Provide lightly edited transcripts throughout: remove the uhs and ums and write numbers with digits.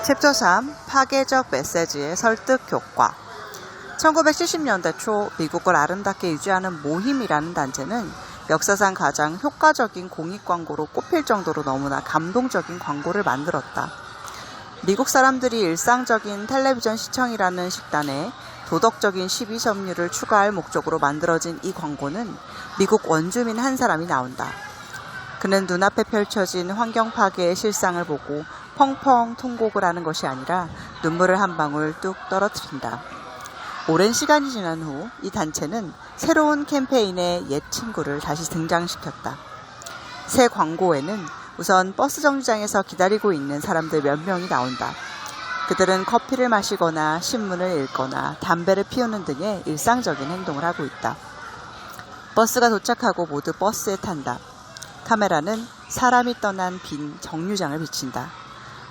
챕터 3. 파괴적 메시지의 설득 효과. 1970년대 초 미국을 아름답게 유지하는 모힘이라는 단체는 역사상 가장 효과적인 공익광고로 꼽힐 정도로 너무나 감동적인 광고를 만들었다. 미국 사람들이 일상적인 텔레비전 시청이라는 식단에 도덕적인 시비 점유를 추가할 목적으로 만들어진 이 광고는 미국 원주민 한 사람이 나온다. 그는 눈앞에 펼쳐진 환경 파괴의 실상을 보고 펑펑 통곡을 하는 것이 아니라 눈물을 한 방울 뚝 떨어뜨린다. 오랜 시간이 지난 후 이 단체는 새로운 캠페인의 옛 친구를 다시 등장시켰다. 새 광고에는 우선 버스 정류장에서 기다리고 있는 사람들 몇 명이 나온다. 그들은 커피를 마시거나 신문을 읽거나 담배를 피우는 등의 일상적인 행동을 하고 있다. 버스가 도착하고 모두 버스에 탄다. 카메라는 사람이 떠난 빈 정류장을 비친다.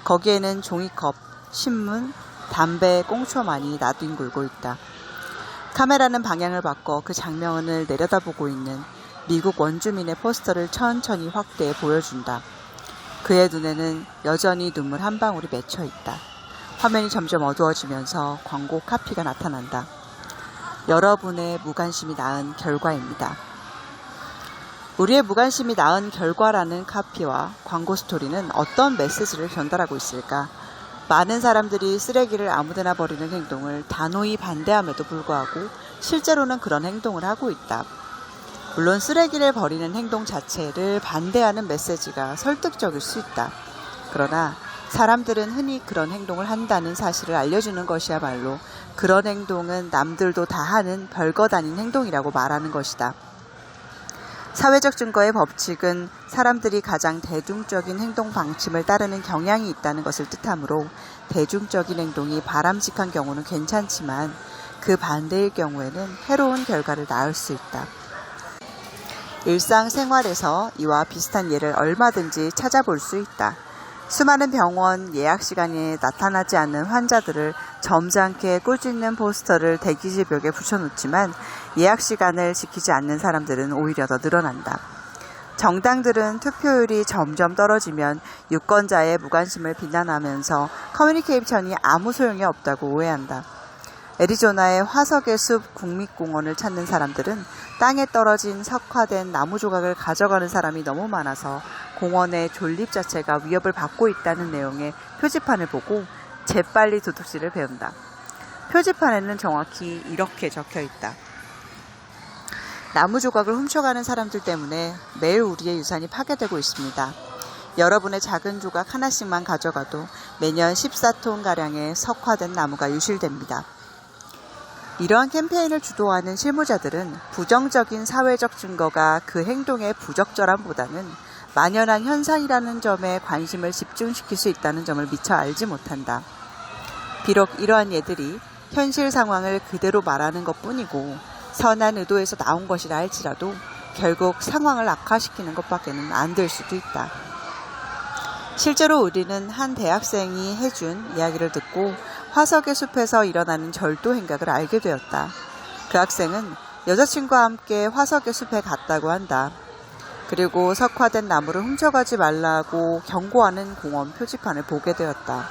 거기에는 종이컵, 신문, 담배, 꽁초만이 나뒹굴고 있다. 카메라는 방향을 바꿔 그 장면을 내려다보고 있는 미국 원주민의 포스터를 천천히 확대해 보여준다. 그의 눈에는 여전히 눈물 한 방울이 맺혀 있다. 화면이 점점 어두워지면서 광고 카피가 나타난다. 여러분의 무관심이 낳은 결과입니다. 우리의 무관심이 낳은 결과라는 카피와 광고 스토리는 어떤 메시지를 전달하고 있을까? 많은 사람들이 쓰레기를 아무데나 버리는 행동을 단호히 반대함에도 불구하고 실제로는 그런 행동을 하고 있다. 물론 쓰레기를 버리는 행동 자체를 반대하는 메시지가 설득적일 수 있다. 그러나 사람들은 흔히 그런 행동을 한다는 사실을 알려주는 것이야말로 그런 행동은 남들도 다 하는 별것 아닌 행동이라고 말하는 것이다. 사회적 증거의 법칙은 사람들이 가장 대중적인 행동 방침을 따르는 경향이 있다는 것을 뜻하므로 대중적인 행동이 바람직한 경우는 괜찮지만 그 반대일 경우에는 해로운 결과를 낳을 수 있다. 일상생활에서 이와 비슷한 예를 얼마든지 찾아볼 수 있다. 수많은 병원 예약 시간에 나타나지 않는 환자들을 점잖게 꿀짓는 포스터를 대기실 벽에 붙여놓지만 예약 시간을 지키지 않는 사람들은 오히려 더 늘어난다. 정당들은 투표율이 점점 떨어지면 유권자의 무관심을 비난하면서 커뮤니케이션이 아무 소용이 없다고 오해한다. 애리조나의 화석의 숲 국립공원을 찾는 사람들은 땅에 떨어진 석화된 나무 조각을 가져가는 사람이 너무 많아서 공원의 존립 자체가 위협을 받고 있다는 내용의 표지판을 보고 재빨리 도둑질을 배운다. 표지판에는 정확히 이렇게 적혀 있다. 나무 조각을 훔쳐가는 사람들 때문에 매일 우리의 유산이 파괴되고 있습니다. 여러분의 작은 조각 하나씩만 가져가도 매년 14톤가량의 석화된 나무가 유실됩니다. 이러한 캠페인을 주도하는 실무자들은 부정적인 사회적 증거가 그 행동의 부적절함보다는 만연한 현상이라는 점에 관심을 집중시킬 수 있다는 점을 미처 알지 못한다. 비록 이러한 예들이 현실 상황을 그대로 말하는 것뿐이고 선한 의도에서 나온 것이라 할지라도 결국 상황을 악화시키는 것밖에는 안 될 수도 있다. 실제로 우리는 한 대학생이 해준 이야기를 듣고 화석의 숲에서 일어나는 절도 행각을 알게 되었다. 그 학생은 여자친구와 함께 화석의 숲에 갔다고 한다. 그리고 석화된 나무를 훔쳐가지 말라고 경고하는 공원 표지판을 보게 되었다.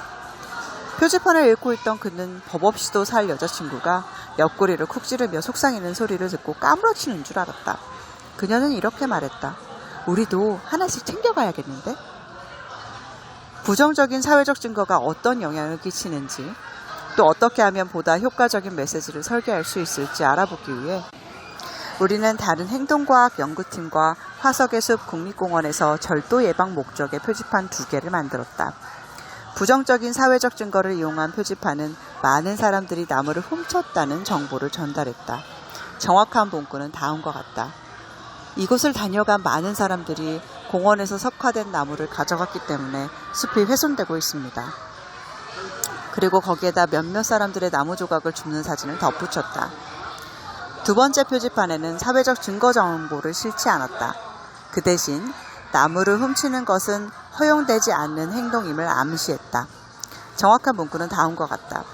표지판을 읽고 있던 그는 법 없이도 살 여자친구가 옆구리를 쿡 찌르며 속상이는 소리를 듣고 까무러치는 줄 알았다. 그녀는 이렇게 말했다. 우리도 하나씩 챙겨가야겠는데? 부정적인 사회적 증거가 어떤 영향을 끼치는지 또 어떻게 하면 보다 효과적인 메시지를 설계할 수 있을지 알아보기 위해 우리는 다른 행동과학 연구팀과 화석의 숲 국립공원에서 절도 예방 목적의 표지판 2개를 만들었다. 부정적인 사회적 증거를 이용한 표지판은 많은 사람들이 나무를 훔쳤다는 정보를 전달했다. 정확한 문구는 다음과 같다. 이곳을 다녀간 많은 사람들이 공원에서 석화된 나무를 가져갔기 때문에 숲이 훼손되고 있습니다. 그리고 거기에다 몇몇 사람들의 나무 조각을 줍는 사진을 덧붙였다. 두 번째 표지판에는 사회적 증거 정보를 실지 않았다. 그 대신 나무를 훔치는 것은 허용되지 않는 행동임을 암시했다. 정확한 문구는 다음과 같다.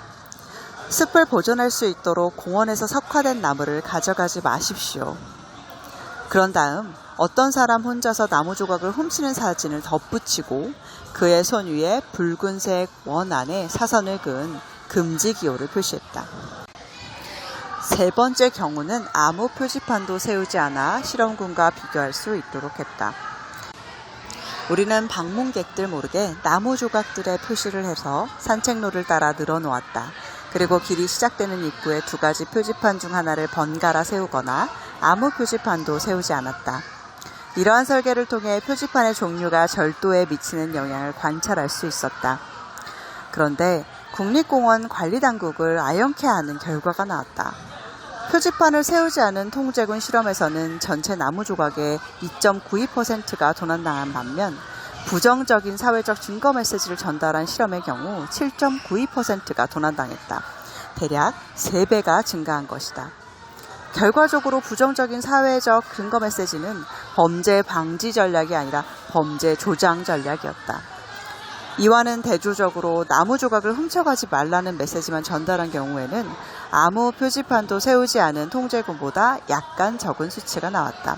숲을 보존할 수 있도록 공원에서 석화된 나무를 가져가지 마십시오. 그런 다음 어떤 사람 혼자서 나무 조각을 훔치는 사진을 덧붙이고 그의 손 위에 붉은색 원 안에 사선을 그은 금지 기호를 표시했다. 세 번째 경우는 아무 표지판도 세우지 않아 실험군과 비교할 수 있도록 했다. 우리는 방문객들 모르게 나무 조각들의 표시를 해서 산책로를 따라 늘어놓았다. 그리고 길이 시작되는 입구에 2가지 표지판 중 하나를 번갈아 세우거나 아무 표지판도 세우지 않았다. 이러한 설계를 통해 표지판의 종류가 절도에 미치는 영향을 관찰할 수 있었다. 그런데 국립공원 관리당국을 아연케 하는 결과가 나왔다. 표지판을 세우지 않은 통제군 실험에서는 전체 나무 조각의 2.92%가 도난당한 반면 부정적인 사회적 증거 메시지를 전달한 실험의 경우 7.92%가 도난당했다. 대략 3배가 증가한 것이다. 결과적으로 부정적인 사회적 증거 메시지는 범죄 방지 전략이 아니라 범죄 조장 전략이었다. 이와는 대조적으로 나무 조각을 훔쳐가지 말라는 메시지만 전달한 경우에는 아무 표지판도 세우지 않은 통제군보다 약간 적은 수치가 나왔다.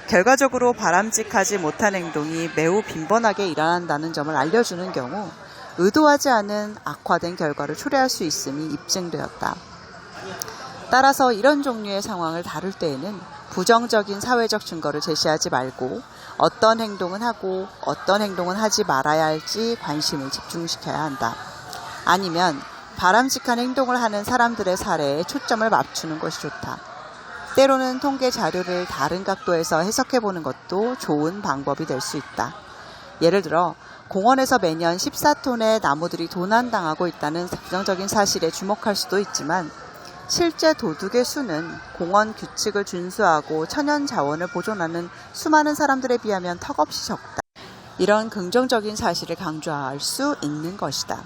결과적으로 바람직하지 못한 행동이 매우 빈번하게 일어난다는 점을 알려주는 경우 의도하지 않은 악화된 결과를 초래할 수 있음이 입증되었다. 따라서 이런 종류의 상황을 다룰 때에는 부정적인 사회적 증거를 제시하지 말고 어떤 행동은 하고 어떤 행동은 하지 말아야 할지 관심을 집중시켜야 한다. 아니면 바람직한 행동을 하는 사람들의 사례에 초점을 맞추는 것이 좋다. 때로는 통계 자료를 다른 각도에서 해석해보는 것도 좋은 방법이 될 수 있다. 예를 들어 공원에서 매년 14톤의 나무들이 도난당하고 있다는 부정적인 사실에 주목할 수도 있지만 실제 도둑의 수는 공원 규칙을 준수하고 천연 자원을 보존하는 수많은 사람들에 비하면 턱없이 적다. 이런 긍정적인 사실을 강조할 수 있는 것이다.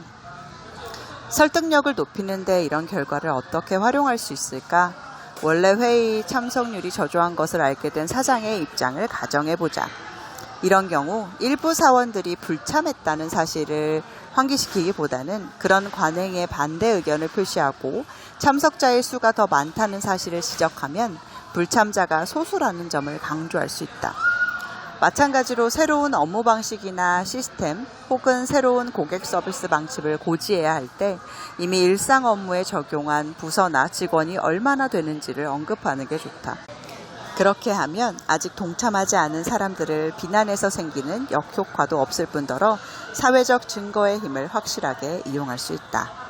설득력을 높이는 데 이런 결과를 어떻게 활용할 수 있을까? 원래 회의 참석률이 저조한 것을 알게 된 사장의 입장을 가정해보자. 이런 경우 일부 사원들이 불참했다는 사실을 환기시키기보다는 그런 관행에 반대 의견을 표시하고 참석자의 수가 더 많다는 사실을 지적하면 불참자가 소수라는 점을 강조할 수 있다. 마찬가지로 새로운 업무 방식이나 시스템 혹은 새로운 고객 서비스 방식을 고지해야 할 때 이미 일상 업무에 적용한 부서나 직원이 얼마나 되는지를 언급하는 게 좋다. 그렇게 하면 아직 동참하지 않은 사람들을 비난해서 생기는 역효과도 없을 뿐더러 사회적 증거의 힘을 확실하게 이용할 수 있다.